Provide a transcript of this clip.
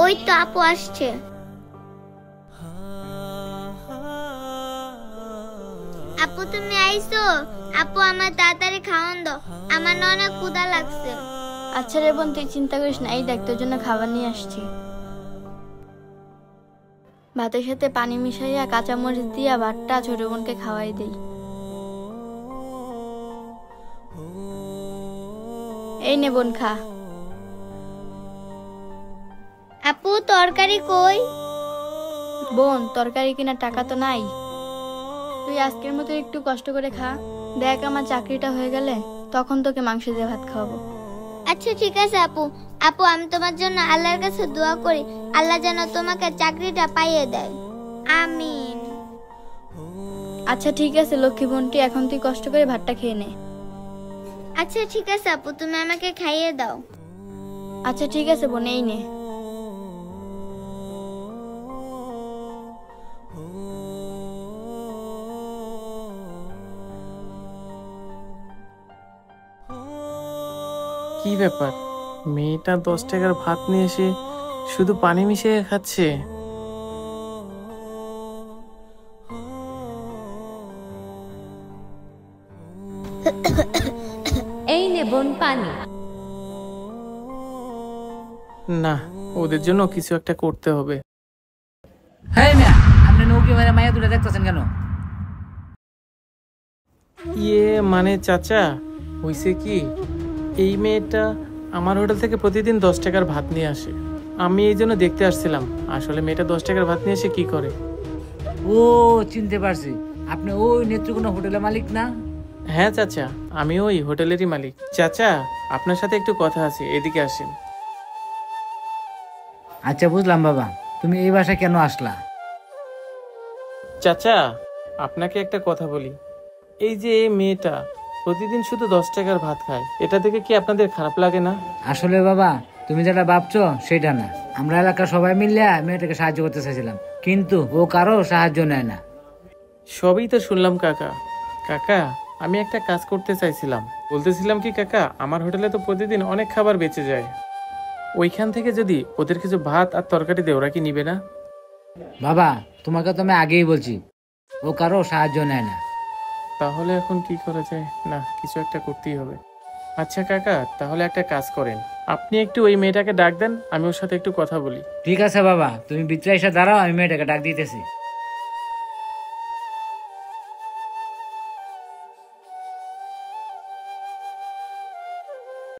ওই তো আপু আসছে। আপু তুমি আইছো? আপু আমার তাড়াতাড়ি খাওয়ান দাও, আমার না অনেক ক্ষুধা লাগছে। আচ্ছা রে বোন, তুই চিন্তা করিস না, এই দেখ তোর জন্য খাবার নিয়ে আসছি। ভাতের সাথে পানি মিশাইয়া কাঁচামরিচ দিয়া ভাতটা ছোট বোনকে খাওয়াই দেই। এই নে বোন, খা। আপু তরকারি কই? বোন, তরকারি কেনার টাকা তো নাই। তুই আজকের মতো একটু কষ্ট করে খা, দেখ আমার চাকরিটা হয়ে গেলে তখন তোকে মাংস দিয়ে ভাত খাওয়াবো। আচ্ছা ঠিক আছে আপু। আপু আমি তোমার জন্য আল্লাহর কাছে দোয়া করি, আল্লাহ যেন তোমাকে চাকরিটা পাইয়ে দেয়। আমিন। আচ্ছা ঠিক আছে লক্ষ্মী বোনটি, এখন তুই কষ্ট করে ভাতটা খেয়ে নে। আচ্ছা ঠিক আছে আপু, তুমি আমাকে খাইয়ে দাও। আচ্ছা ঠিক আছে বোন, এই নে। কি ব্যাপার, মেয়েটা 10 টাকার ভাত নিয়ে এসে শুধু পানি মিশিয়ে খাচ্ছে। এই নে বোন পানি। না, ওদের জন্য কিছু একটা করতে হবে। হ্যাঁ মিয়া, আপনি নৌকি মেরে মায়া দুটো দেখতেছেন কেন? মানে চাচা, হইছে কি, এই মেয়েটা আমার হোটেল থেকে প্রতিদিন 10 টাকার ভাত নিয়ে আসে। আমি এই জন্য দেখতে আসছিলাম আসলে মেয়েটা 10 টাকার ভাত নিয়ে এসে কি করে। ও চিনতে পারছি, আপনি ওই নেত্রকোনা হোটেলের মালিক না? হ্যাঁ চাচা, আমি ওই হোটেলেরই মালিক। চাচা, আপনার সাথে একটু কথা আছে, এদিকে আসেন। আচ্ছা বুঝলাম বাবা, তুমি এই বাসায় কেন আসলা? চাচা, আপনাকে একটা কথা বলি। এই যে এই মেয়েটা প্রতিদিন শুধু 10 টাকার ভাত খায়, এটা দেখে কি আপনাদের খারাপ লাগে না? আসলে বাবা, তুমি যেটা ভাবছো সেটা না। আমরা এলাকার সবাই মিলে মেয়েটাকে সাহায্য করতে চাইছিলাম, কিন্তু ও কারো সাহায্য নেয় না। সবই তো শুনলাম কাকা। কাকা, আমি একটা কাজ করতে চাইছিলাম। বলতেছিলাম কি কাকা, আমার হোটেলে তো প্রতিদিন অনেক খাবার বেঁচে যায়, ওইখান থেকে যদি ওদের কিছু ভাত আর তরকারি দেয়, ওরা কি নিবে না? বাবা, তোমাকে তো আমি আগেই বলছি, ও কারো সাহায্য নেয় না। তাহলে এখন কি করা যায়? না, কিছু একটা করতেই হবে। আচ্ছা কাকা, তাহলে একটা কাজ করেন, আপনি একটু ওই মেয়েটাকে ডাক দেন, আমি ওর সাথে একটু কথা বলি। ঠিক আছে বাবা, তুমি ভিতরে এসে দাঁড়াও, আমি মেয়েটাকে ডাক দিতেছি।